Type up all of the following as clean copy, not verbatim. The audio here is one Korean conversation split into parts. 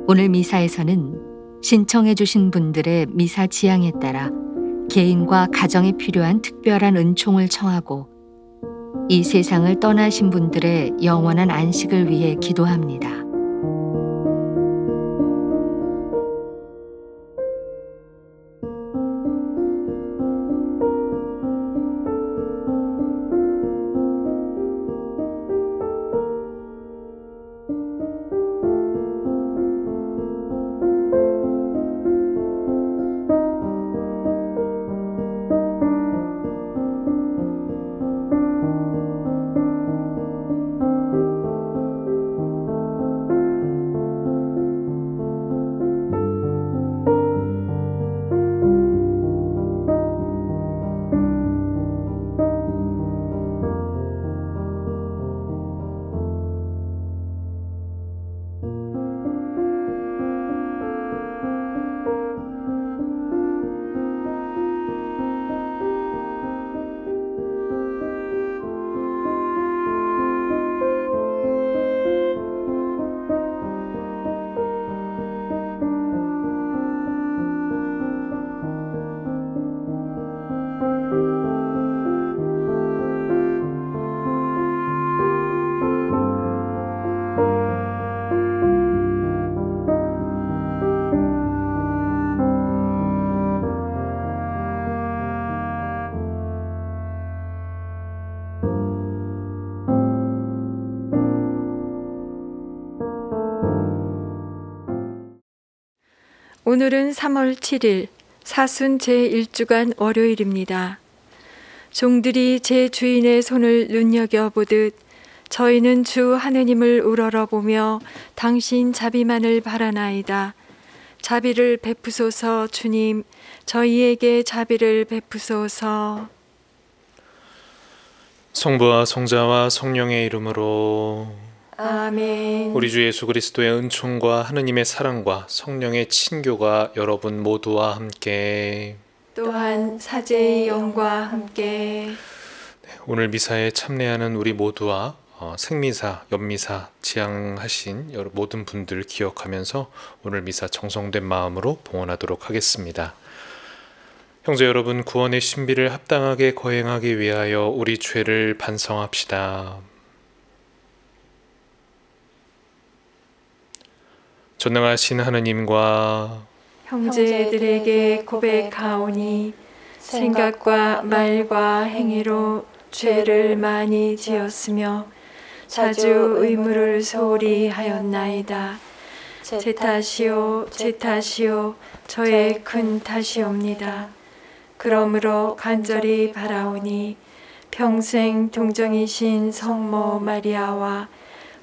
오늘 미사에서는 신청해 주신 분들의 미사 지향에 따라 개인과 가정에 필요한 특별한 은총을 청하고 이 세상을 떠나신 분들의 영원한 안식을 위해 기도합니다. 오늘은 3월 7일 사순 제1주간 월요일입니다. 종들이 제 주인의 손을 눈여겨보듯 저희는 주 하느님을 우러러보며 당신 자비만을 바라나이다. 자비를 베푸소서. 주님, 저희에게 자비를 베푸소서. 성부와 성자와 성령의 이름으로 아멘. 우리 주 예수 그리스도의 은총과 하느님의 사랑과 성령의 친교가 여러분 모두와 함께 또한 사제의 영과 함께 오늘 미사에 참례하는 우리 모두와 생미사, 연미사 지향하신 모든 분들 기억하면서 오늘 미사 정성된 마음으로 봉헌하도록 하겠습니다. 형제 여러분, 구원의 신비를 합당하게 거행하기 위하여 우리 죄를 반성합시다. 전능하신 하느님과 형제들에게 고백하오니 생각과 말과 행위로 죄를 많이 지었으며 자주 의무를 소홀히 하였나이다. 제 탓이요, 제 탓이요, 저의 큰 탓이옵니다. 그러므로 간절히 바라오니 평생 동정이신 성모 마리아와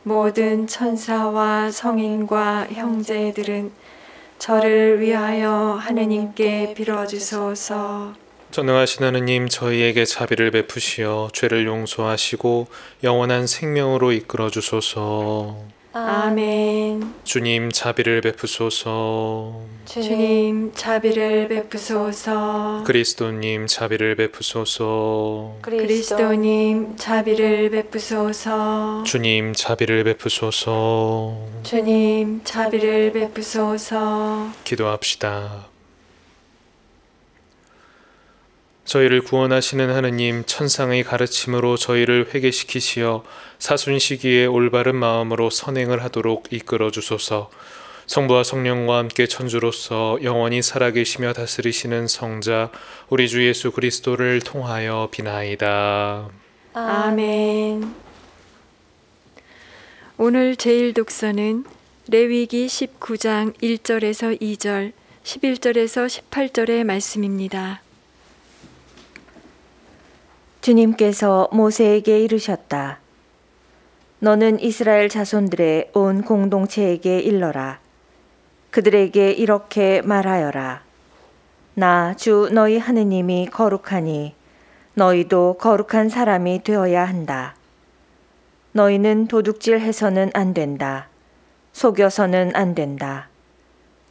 모든 천사와 성인과 형제들은 저를 위하여 하느님께 빌어주소서. 전능하신 하느님, 저희에게 자비를 베푸시어 죄를 용서하시고 영원한 생명으로 이끌어 주소서. 아멘. 주님, 자비를 베푸소서. 주님, 자비를 베푸소서. 그리스도님, 자비를 베푸소서. 그리스도님, 자비를 베푸소서. 주님, 자비를 베푸소서. 주님, 자비를 베푸소서. 기도합시다. 저희를 구원하시는 하느님, 천상의 가르침으로 저희를 회개시키시어 사순 시기에 올바른 마음으로 선행을 하도록 이끌어 주소서. 성부와 성령과 함께 천주로서 영원히 살아계시며 다스리시는 성자 우리 주 예수 그리스도를 통하여 비나이다. 아멘. 오늘 제1독서는 레위기 19장 1절에서 2절, 11절에서 18절의 말씀입니다. 주님께서 모세에게 이르셨다. 너는 이스라엘 자손들의 온 공동체에게 일러라. 그들에게 이렇게 말하여라. 나 주 너희 하느님이 거룩하니 너희도 거룩한 사람이 되어야 한다. 너희는 도둑질해서는 안 된다. 속여서는 안 된다.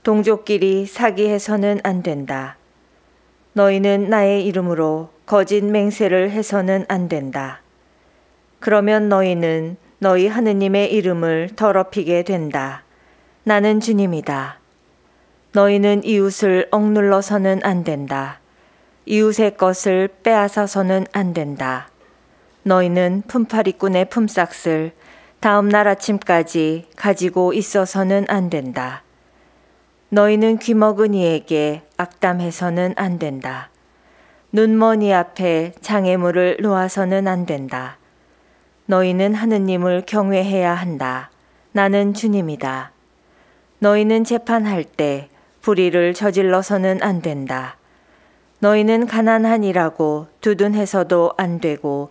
동족끼리 사기해서는 안 된다. 너희는 나의 이름으로 거짓 맹세를 해서는 안 된다. 그러면 너희는 너희 하느님의 이름을 더럽히게 된다. 나는 주님이다. 너희는 이웃을 억눌러서는 안 된다. 이웃의 것을 빼앗아서는 안 된다. 너희는 품팔이꾼의 품삯을 다음 날 아침까지 가지고 있어서는 안 된다. 너희는 귀먹은 이에게 악담해서는 안 된다. 눈먼 이 앞에 장애물을 놓아서는 안 된다. 너희는 하느님을 경외해야 한다. 나는 주님이다. 너희는 재판할 때 불의를 저질러서는 안 된다. 너희는 가난한이라고 두둔해서도 안 되고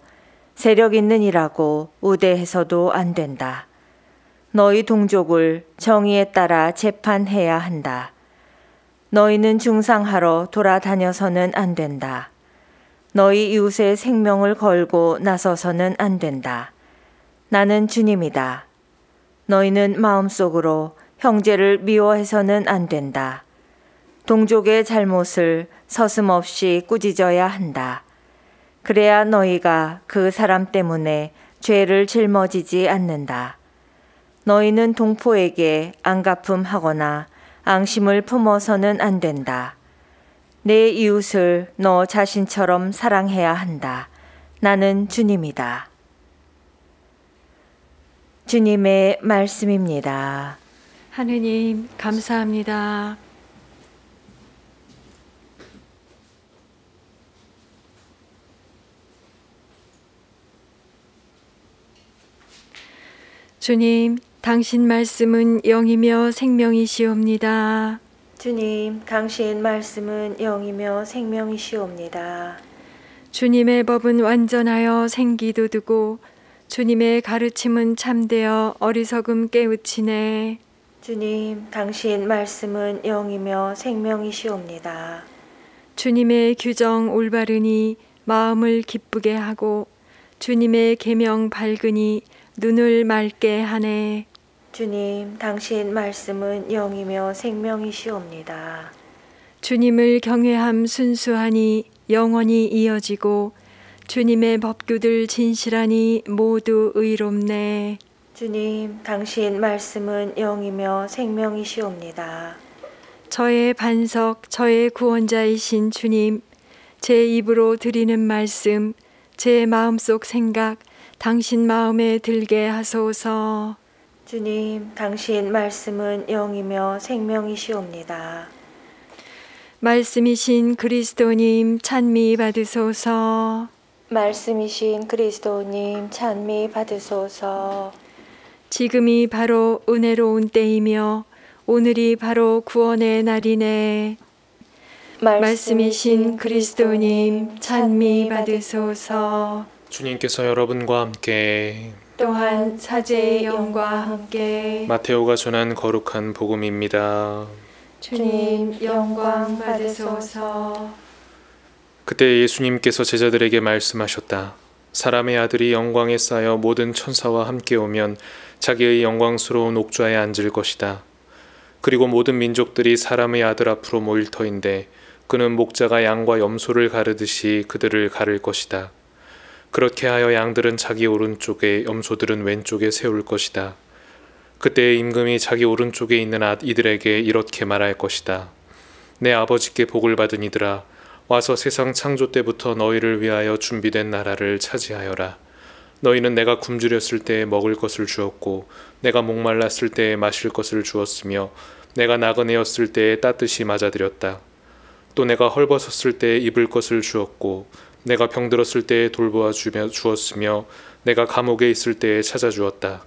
세력 있는 이라고 우대해서도 안 된다. 너희 동족을 정의에 따라 재판해야 한다. 너희는 중상하러 돌아다녀서는 안 된다. 너희 이웃의 생명을 걸고 나서서는 안 된다. 나는 주님이다. 너희는 마음속으로 형제를 미워해서는 안 된다. 동족의 잘못을 서슴없이 꾸짖어야 한다. 그래야 너희가 그 사람 때문에 죄를 짊어지지 않는다. 너희는 동포에게 안갚음하거나 앙심을 품어서는 안 된다. 내 이웃을 너 자신처럼 사랑해야 한다. 나는 주님이다. 주님의 말씀입니다. 하느님 감사합니다. 주님, 당신 말씀은 영이며 생명이시옵니다. 주님, 당신 말씀은 영이며 생명이시옵니다. 주님의 법은 완전하여 생기도두고 주님의 가르침은 참되어 어리석음 깨우치네. 주님, 당신 말씀은 영이며 생명이시옵니다. 주님의 규정 올바르니 마음을 기쁘게 하고 주님의 계명 밝으니 눈을 맑게 하네. 주님, 당신 말씀은 영이며 생명이시옵니다. 주님을 경외함 순수하니 영원히 이어지고 주님의 법규들 진실하니 모두 의롭네. 주님, 당신 말씀은 영이며 생명이시옵니다. 저의 반석, 저의 구원자이신 주님, 제 입으로 드리는 말씀, 제 마음속 생각, 당신 마음에 들게 하소서. 주님, 당신 말씀은 영이며 생명이시옵니다. 말씀이신 그리스도님 찬미 받으소서. 말씀이신 그리스도님 찬미 받으소서. 지금이 바로 은혜로운 때이며 오늘이 바로 구원의 날이네. 말씀이신 그리스도님 찬미 받으소서. 주님께서 여러분과 함께 또한 사제의 영과 함께 마테오가 전한 거룩한 복음입니다. 주님 영광 받으소서. 그때 예수님께서 제자들에게 말씀하셨다. 사람의 아들이 영광에 쌓여 모든 천사와 함께 오면 자기의 영광스러운 옥좌에 앉을 것이다. 그리고 모든 민족들이 사람의 아들 앞으로 모일 터인데 그는 목자가 양과 염소를 가르듯이 그들을 가를 것이다. 그렇게 하여 양들은 자기 오른쪽에 염소들은 왼쪽에 세울 것이다. 그때 임금이 자기 오른쪽에 있는 이들에게 이렇게 말할 것이다. 내 아버지께 복을 받은 이들아, 와서 세상 창조 때부터 너희를 위하여 준비된 나라를 차지하여라. 너희는 내가 굶주렸을 때에 먹을 것을 주었고 내가 목말랐을 때에 마실 것을 주었으며 내가 나그네였을 때에 따뜻이 맞아들였다. 또 내가 헐벗었을 때에 입을 것을 주었고 내가 병들었을 때에 돌보아 주었으며 내가 감옥에 있을 때에 찾아주었다.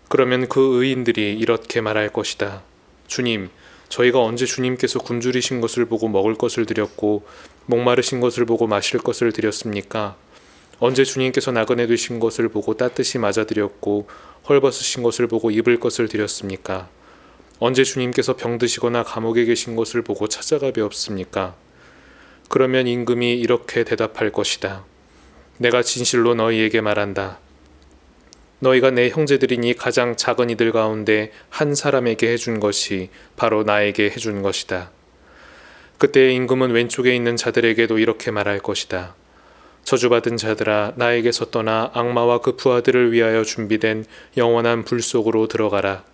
그러면 그 의인들이 이렇게 말할 것이다. 주님, 저희가 언제 주님께서 굶주리신 것을 보고 먹을 것을 드렸고 목마르신 것을 보고 마실 것을 드렸습니까? 언제 주님께서 나그네 되신 것을 보고 따뜻이 맞아드렸고 헐벗으신 것을 보고 입을 것을 드렸습니까? 언제 주님께서 병드시거나 감옥에 계신 것을 보고 찾아가 뵈었습니까? 그러면 임금이 이렇게 대답할 것이다. 내가 진실로 너희에게 말한다. 너희가 내 형제들이니 가장 작은 이들 가운데 한 사람에게 해준 것이 바로 나에게 해준 것이다. 그때 임금은 왼쪽에 있는 자들에게도 이렇게 말할 것이다. 저주받은 자들아, 나에게서 떠나 악마와 그 부하들을 위하여 준비된 영원한 불 속으로 들어가라.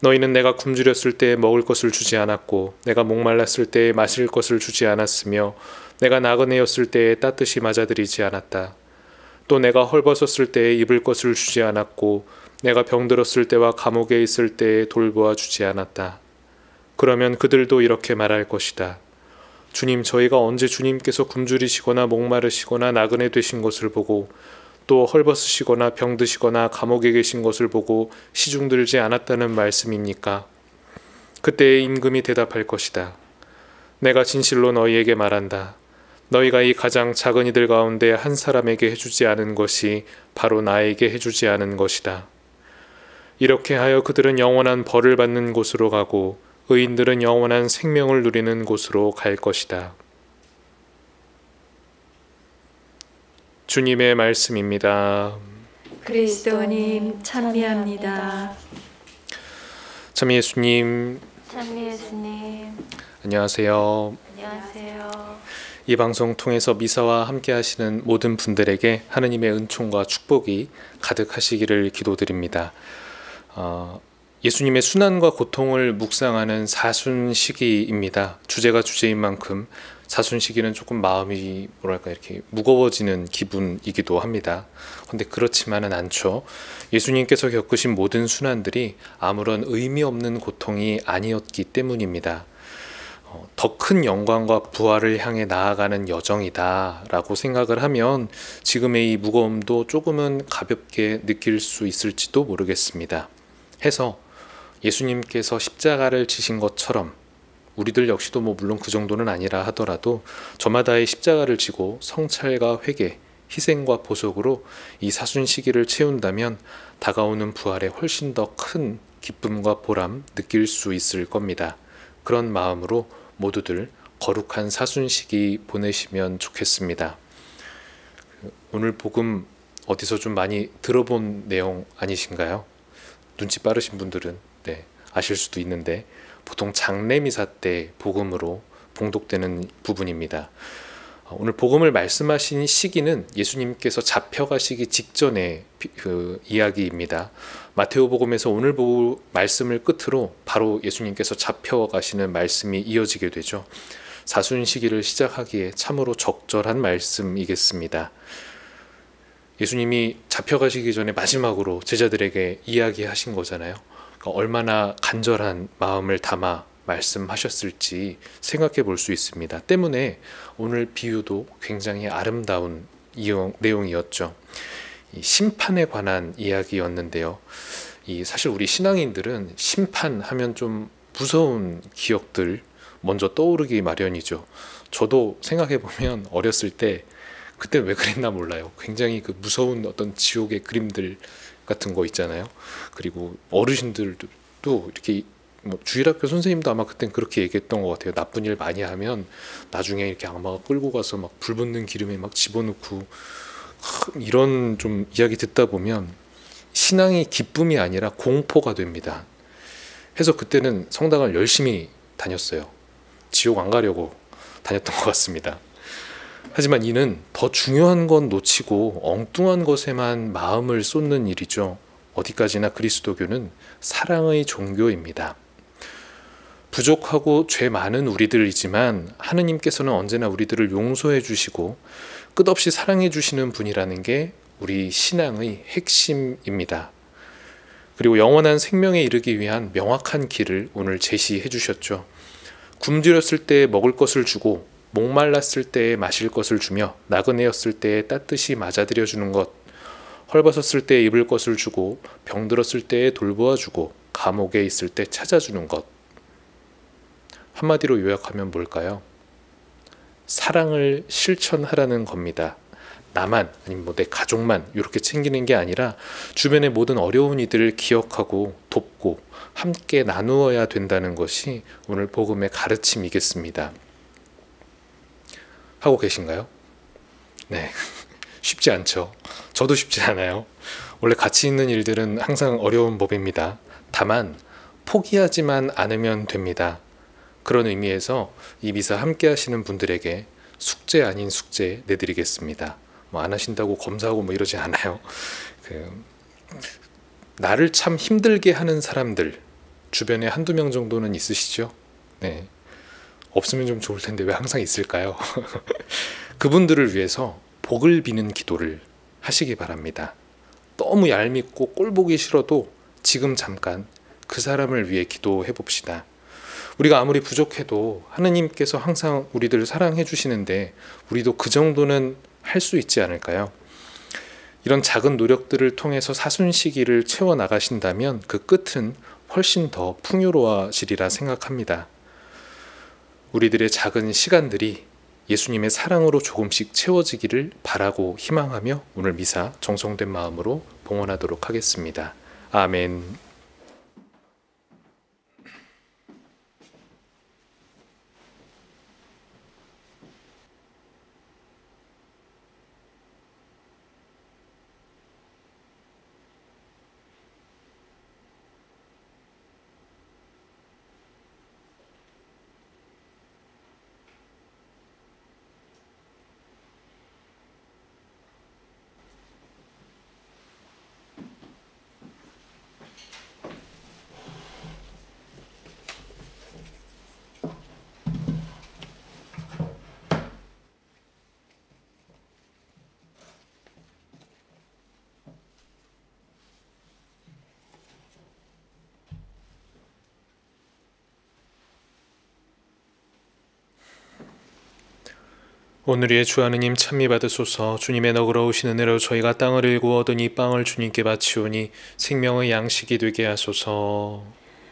너희는 내가 굶주렸을 때 먹을 것을 주지 않았고 내가 목말랐을 때 마실 것을 주지 않았으며 내가 나그네였을 때에 따뜻이 맞아들이지 않았다. 또 내가 헐벗었을 때에 입을 것을 주지 않았고 내가 병들었을 때와 감옥에 있을 때에 돌보아 주지 않았다. 그러면 그들도 이렇게 말할 것이다. 주님, 저희가 언제 주님께서 굶주리시거나 목마르시거나 나그네 되신 것을 보고 또 헐벗으시거나 병드시거나 감옥에 계신 것을 보고 시중들지 않았다는 말씀입니까? 그때의 임금이 대답할 것이다. 내가 진실로 너희에게 말한다. 너희가 이 가장 작은 이들 가운데 한 사람에게 해주지 않은 것이 바로 나에게 해주지 않은 것이다. 이렇게 하여 그들은 영원한 벌을 받는 곳으로 가고 의인들은 영원한 생명을 누리는 곳으로 갈 것이다. 주님의 말씀입니다. 그리스도님 찬미합니다. 참 예수님, 찬미 예수님, 안녕하세요. 안녕하세요. 이 방송 통해서 미사와 함께 하시는 모든 분들에게 하느님의 은총과 축복이 가득하시기를 기도드립니다. 예수님의 순환과 고통을 묵상하는 사순시기입니다. 주제가 주제인 만큼 사순시기는 조금 마음이 이렇게 무거워지는 기분이기도 합니다. 그런데 그렇지만은 않죠. 예수님께서 겪으신 모든 순환들이 아무런 의미 없는 고통이 아니었기 때문입니다. 더 큰 영광과 부활을 향해 나아가는 여정이다 라고 생각을 하면 지금의 이 무거움도 조금은 가볍게 느낄 수 있을지도 모르겠습니다. 해서 예수님께서 십자가를 지신 것처럼 우리들 역시도 물론 그 정도는 아니라 하더라도 저마다의 십자가를 지고 성찰과 회개, 희생과 보속으로 이 사순시기를 채운다면 다가오는 부활에 훨씬 더 큰 기쁨과 보람 느낄 수 있을 겁니다. 그런 마음으로 모두들 거룩한 사순시기 보내시면 좋겠습니다. 오늘 복음 어디서 좀 많이 들어본 내용 아니신가요? 눈치 빠르신 분들은 아실 수도 있는데 보통 장례미사 때 복음으로 봉독되는 부분입니다. 오늘 복음을 말씀하신 시기는 예수님께서 잡혀가시기 직전의 이야기입니다. 마테오복음에서 오늘 말씀을 끝으로 바로 예수님께서 잡혀가시는 말씀이 이어지게 되죠. 사순시기를 시작하기에 참으로 적절한 말씀이겠습니다. 예수님이 잡혀가시기 전에 마지막으로 제자들에게 이야기하신 거잖아요. 그러니까 얼마나 간절한 마음을 담아 말씀하셨을지 생각해 볼 수 있습니다. 때문에 오늘 비유도 굉장히 아름다운 내용이었죠. 이 심판에 관한 이야기였는데요. 사실 우리 신앙인들은 심판하면 좀 무서운 기억들 먼저 떠오르기 마련이죠. 저도 생각해 보면 어렸을 때 그때 왜 그랬나 몰라요. 굉장히 그 무서운 어떤 지옥의 그림들 같은 거 있잖아요. 그리고 어르신들도 이렇게 주일학교 선생님도 아마 그땐 그렇게 얘기했던 것 같아요. 나쁜 일 많이 하면 나중에 이렇게 악마가 끌고 가서 막 불 붙는 기름에 막 집어넣고 이런 좀 이야기 듣다 보면 신앙이 기쁨이 아니라 공포가 됩니다. 해서 그때는 성당을 열심히 다녔어요. 지옥 안 가려고 다녔던 것 같습니다. 하지만 이는 더 중요한 건 놓치고 엉뚱한 것에만 마음을 쏟는 일이죠. 어디까지나 그리스도교는 사랑의 종교입니다. 부족하고 죄 많은 우리들이지만 하느님께서는 언제나 우리들을 용서해 주시고 끝없이 사랑해 주시는 분이라는 게 우리 신앙의 핵심입니다. 그리고 영원한 생명에 이르기 위한 명확한 길을 오늘 제시해 주셨죠. 굶주렸을 때 먹을 것을 주고 목말랐을 때에 마실 것을 주며 나그네였을 때에 따뜻이 맞아들여 주는 것, 헐벗었을 때에 입을 것을 주고 병들었을 때에 돌보아 주고 감옥에 있을 때 찾아주는 것. 한마디로 요약하면 뭘까요? 사랑을 실천하라는 겁니다. 나만 아니면 내 가족만 이렇게 챙기는 게 아니라 주변의 모든 어려운 이들을 기억하고 돕고 함께 나누어야 된다는 것이 오늘 복음의 가르침이겠습니다. 하고 계신가요? 네, 쉽지 않죠. 저도 쉽지 않아요. 원래 가치 있는 일들은 항상 어려운 법입니다. 다만 포기하지만 않으면 됩니다. 그런 의미에서 이 미사 함께 하시는 분들에게 숙제 아닌 숙제 내드리겠습니다. 안 하신다고 검사하고 이러지 않아요. 나를 참 힘들게 하는 사람들, 주변에 한두 명 정도는 있으시죠? 네. 없으면 좀 좋을 텐데 왜 항상 있을까요? 그분들을 위해서 복을 비는 기도를 하시기 바랍니다. 너무 얄밉고 꼴보기 싫어도 지금 잠깐 그 사람을 위해 기도해 봅시다. 우리가 아무리 부족해도 하느님께서 항상 우리들을 사랑해 주시는데 우리도 그 정도는 할 수 있지 않을까요? 이런 작은 노력들을 통해서 사순시기를 채워 나가신다면 그 끝은 훨씬 더 풍요로워지리라 생각합니다. 우리들의 작은 시간들이 예수님의 사랑으로 조금씩 채워지기를 바라고 희망하며 오늘 미사 정성된 마음으로 봉헌하도록 하겠습니다. 아멘. 오늘의 주 하느님 찬미 받으소서. 주님의 너그러우신 은혜로 저희가 땅을 일구 얻은 이 빵을 주님께 바치오니 생명의 양식이 되게 하소서.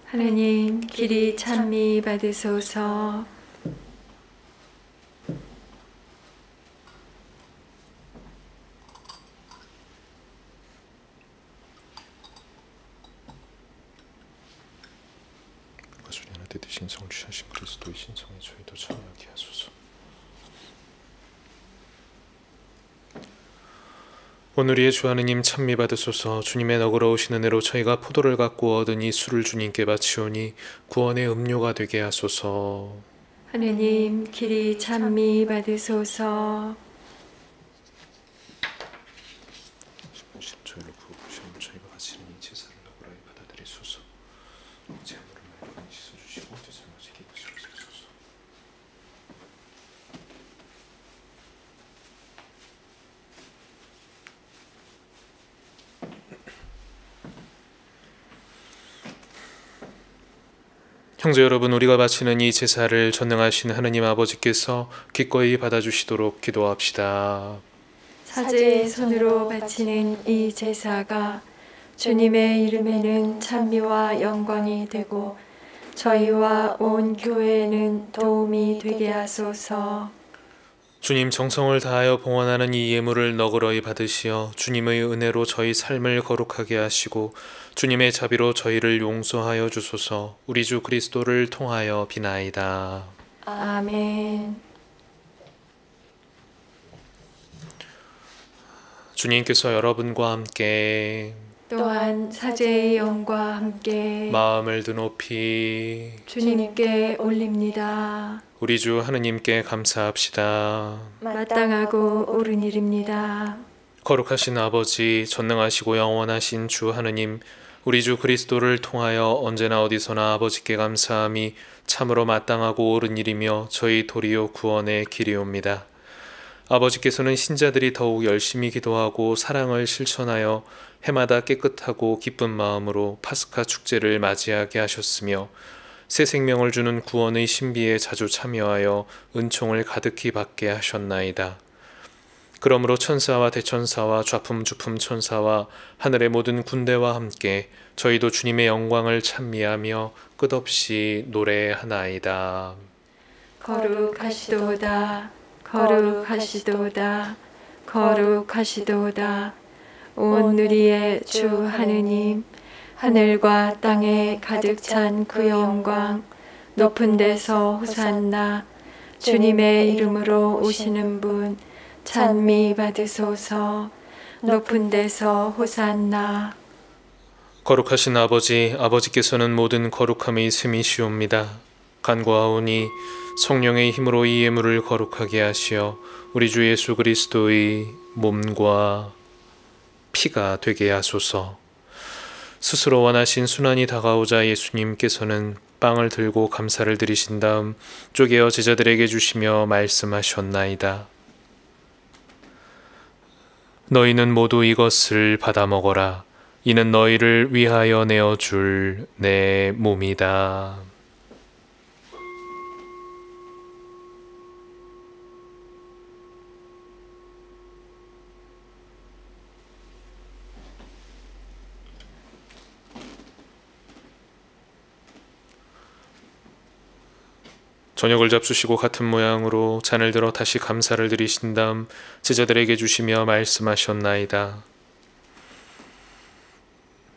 하느님 길이 찬미 받으소서. 주님 하나 되신 성취하신 그리스도의 신성에 저희도 참여하게 하소서. 오늘의 주 하느님 찬미 받으소서. 주님의 너그러우신 은혜로 저희가 포도를 갖고 얻은 이 술을 주님께 바치오니 구원의 음료가 되게 하소서. 하느님 길이 찬미 받으소서. 저희를 구원하시는 저희가 바치는 이 제사를 너그러이 받아들이소서. 제물을 많이 씻어주시고 제사를 지키게 하시옵소서. 형제 여러분, 우리가 바치는 이 제사를 전능하신 하느님 아버지께서 기꺼이 받아주시도록 기도합시다. 사제의 손으로 바치는 이 제사가 주님의 이름에는 찬미와 영광이 되고 저희와 온 교회에는 도움이 되게 하소서. 주님, 정성을 다하여 봉헌하는 이 예물을 너그러이 받으시어 주님의 은혜로 저희 삶을 거룩하게 하시고 주님의 자비로 저희를 용서하여 주소서. 우리 주 그리스도를 통하여 비나이다. 아멘. 주님께서 여러분과 함께 또한 사제의 영과 함께 마음을 드높이 주님께 올립니다. 우리 주 하느님께 감사합시다. 마땅하고 옳은 일입니다. 거룩하신 아버지, 전능하시고 영원하신 주 하느님, 우리 주 그리스도를 통하여 언제나 어디서나 아버지께 감사함이 참으로 마땅하고 옳은 일이며 저희 도리어 구원의 길이옵니다. 아버지께서는 신자들이 더욱 열심히 기도하고 사랑을 실천하여 해마다 깨끗하고 기쁜 마음으로 파스카 축제를 맞이하게 하셨으며 새 생명을 주는 구원의 신비에 자주 참여하여 은총을 가득히 받게 하셨나이다. 그러므로 천사와 대천사와 좌품주품 천사와 하늘의 모든 군대와 함께 저희도 주님의 영광을 찬미하며 끝없이 노래하나이다. 거룩하시도다. 거룩하시도다. 거룩하시도다. 온 누리의 주 하느님, 하늘과 땅에 가득 찬 그 영광, 높은 데서 호산나. 주님의 이름으로 오시는 분 찬미 받으소서. 높은 데서 호산나. 거룩하신 아버지, 아버지께서는 모든 거룩함의 셈이시옵니다. 간구하오니 성령의 힘으로 이 예물을 거룩하게 하시어 우리 주 예수 그리스도의 몸과 피가 되게 하소서. 스스로 원하신 순환이 다가오자 예수님께서는 빵을 들고 감사를 드리신 다음 쪼개어 제자들에게 주시며 말씀하셨나이다. 너희는 모두 이것을 받아 먹어라. 이는 너희를 위하여 내어줄 내 몸이다. 저녁을 잡수시고 같은 모양으로 잔을 들어 다시 감사를 드리신 다음 제자들에게 주시며 말씀하셨나이다.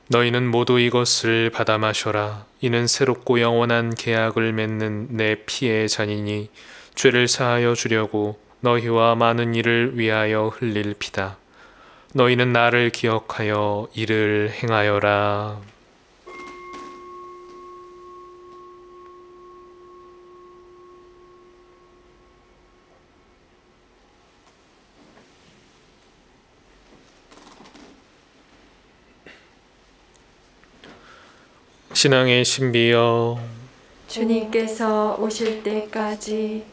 너희는 모두 이것을 받아 마셔라. 이는 새롭고 영원한 계약을 맺는 내 피의 잔이니 죄를 사하여 주려고 너희와 많은 이를 위하여 흘릴 피다. 너희는 나를 기억하여 이를 행하여라. 신앙의 신비여, 주님께서 오실 때까지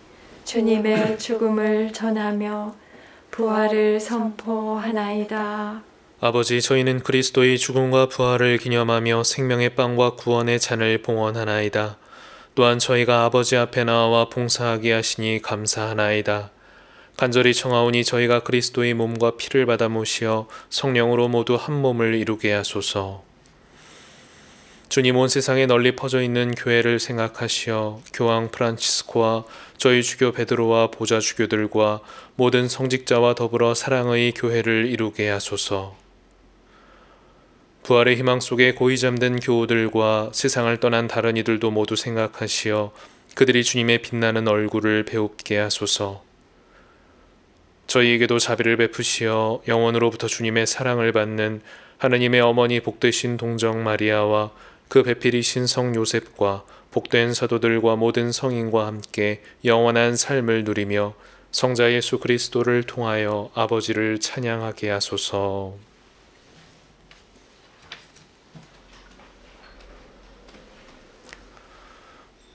주님의 죽음을 전하며 부활을 선포하나이다. 아버지, 저희는 그리스도의 죽음과 부활을 기념하며 생명의 빵과 구원의 잔을 봉헌하나이다. 또한 저희가 아버지 앞에 나와 봉사하게 하시니 감사하나이다. 간절히 청하오니 저희가 그리스도의 몸과 피를 받아 모시어 성령으로 모두 한 몸을 이루게 하소서. 주님, 온 세상에 널리 퍼져 있는 교회를 생각하시어 교황 프란치스코와 저희 주교 베드로와 보좌 주교들과 모든 성직자와 더불어 사랑의 교회를 이루게 하소서. 부활의 희망 속에 고이 잠든 교우들과 세상을 떠난 다른 이들도 모두 생각하시어 그들이 주님의 빛나는 얼굴을 배웁게 하소서. 저희에게도 자비를 베푸시어 영원으로부터 주님의 사랑을 받는 하느님의 어머니 복되신 동정 마리아와 그 배필이신 성 요셉과 복된 사도들과 모든 성인과 함께 영원한 삶을 누리며 성자 예수 그리스도를 통하여 아버지를 찬양하게 하소서.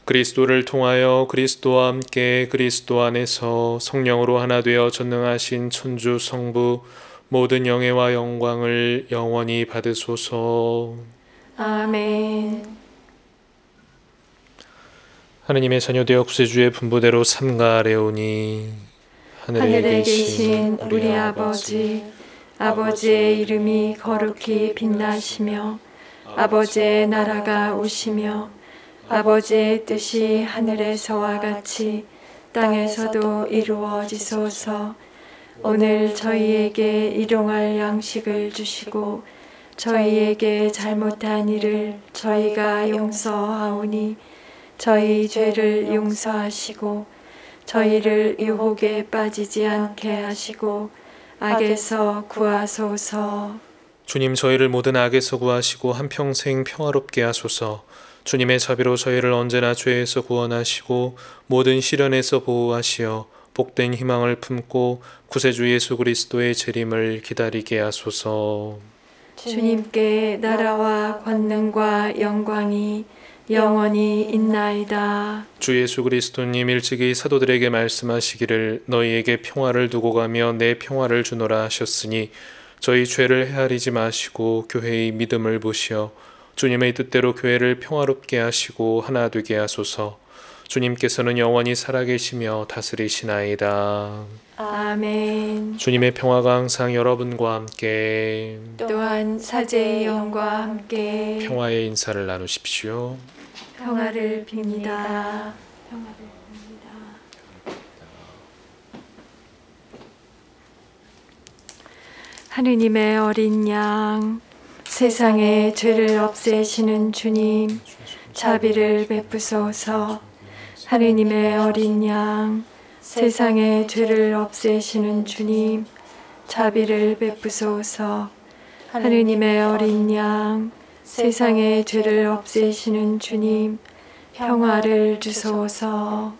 그리스도를 통하여 그리스도와 함께 그리스도 안에서 성령으로 하나 되어 전능하신 천주 성부 모든 영예와 영광을 영원히 받으소서. 아멘. 하느님의 자녀되어 구세주의 분부대로 삼가하려오니 하늘에 계신 우리 아버지, 아버지의 이름이 거룩히 빛나시며 아버지의 나라가 오시며 아버지의 뜻이 하늘에서와 같이 땅에서도 이루어지소서. 오늘 저희에게 일용할 양식을 주시고 저희에게 잘못한 일을 저희가 용서하오니 저희 죄를 용서하시고 저희를 유혹에 빠지지 않게 하시고 악에서 구하소서. 주님, 저희를 모든 악에서 구하시고 한평생 평화롭게 하소서. 주님의 자비로 저희를 언제나 죄에서 구원하시고 모든 시련에서 보호하시어 복된 희망을 품고 구세주 예수 그리스도의 재림을 기다리게 하소서. 주님께 나라와 권능과 영광이 영원히 있나이다. 주 예수 그리스도님 일찍이 사도들에게 말씀하시기를 너희에게 평화를 두고 가며 내 평화를 주노라 하셨으니 저희 죄를 헤아리지 마시고 교회의 믿음을 보시어 주님의 뜻대로 교회를 평화롭게 하시고 하나 되게 하소서. 주님께서는 영원히 살아계시며 다스리시나이다. 아멘. 주님의 평화가 항상 여러분과 함께 또한 사제의 영과 함께 평화의 인사를 나누십시오. 평화를 빕니다. 하느님의 어린 양, 세상의 죄를 없애시는 주님, 자비를 베푸소서. 하느님의 어린 양, 세상의 죄를 없애시는 주님, 자비를 베푸소서. 하느님의 어린 양, 세상의 죄를 없애시는 주님, 평화를 주소서.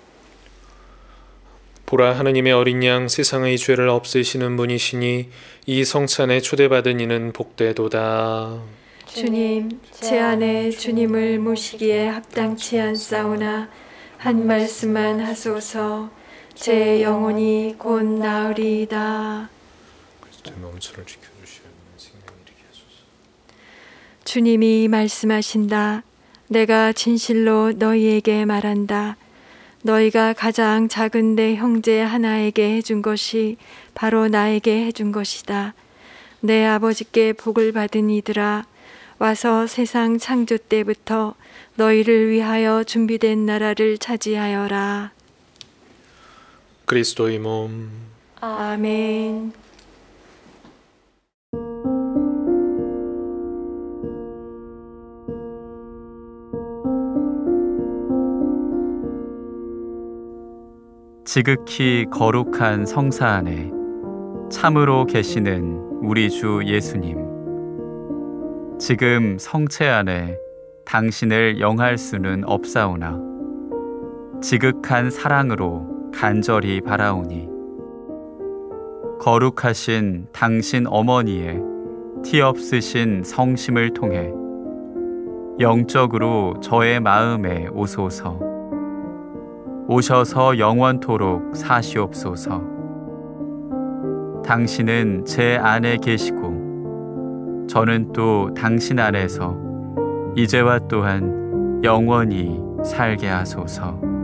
보라, 하느님의 어린 양, 세상의 죄를 없애시는 분이시니 이 성찬에 초대받은 이는 복되도다. 주님, 제 안에 주님을 모시기에 합당치 않사오나 한 말씀만 하소서. 제 영혼이 곧 나으리이다. 그리스도의 몸처럼 지켜주시어 생명 일으게 하소서. 주님이 말씀하신다. 내가 진실로 너희에게 말한다. 너희가 가장 작은 내 형제 하나에게 해준 것이 바로 나에게 해준 것이다. 내 아버지께 복을 받은 이들아, 와서 세상 창조 때부터 너희를 위하여 준비된 나라를 차지하여라. 그리스도의 몸. 아멘. 지극히 거룩한 성사 안에 참으로 계시는 우리 주 예수님, 지금 성체 안에 당신을 영할 수는 없사오나 지극한 사랑으로 간절히 바라오니 거룩하신 당신 어머니의 티 없으신 성심을 통해 영적으로 저의 마음에 오소서. 오셔서 영원토록 사시옵소서. 당신은 제 안에 계시고 저는 또 당신 안에서 이제와 또한 영원히 살게 하소서.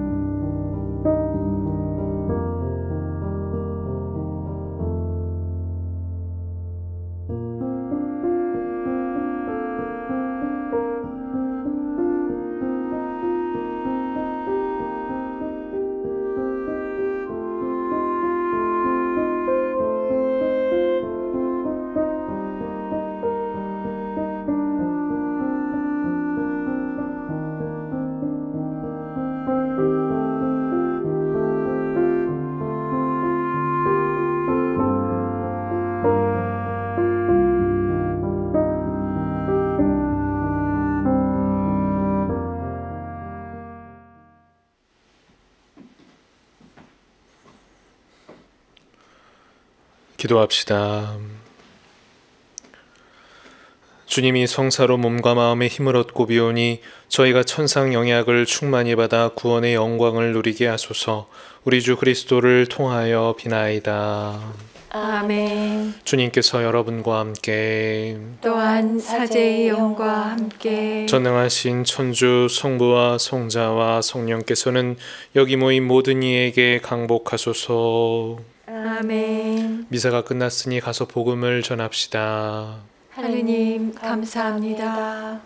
기도합시다. 주님이 성사로 몸과 마음에 힘을 얻고 비오니 저희가 천상 영약을 충만히 받아 구원의 영광을 누리게 하소서. 우리 주 그리스도를 통하여 비나이다. 아멘. 주님께서 여러분과 함께 또한 사제의 영과 함께 전능하신 천주 성부와 성자와 성령께서는 여기 모인 모든 이에게 강복하소서. 아멘. 미사가 끝났으니 가서 복음을 전합시다. 하느님 감사합니다.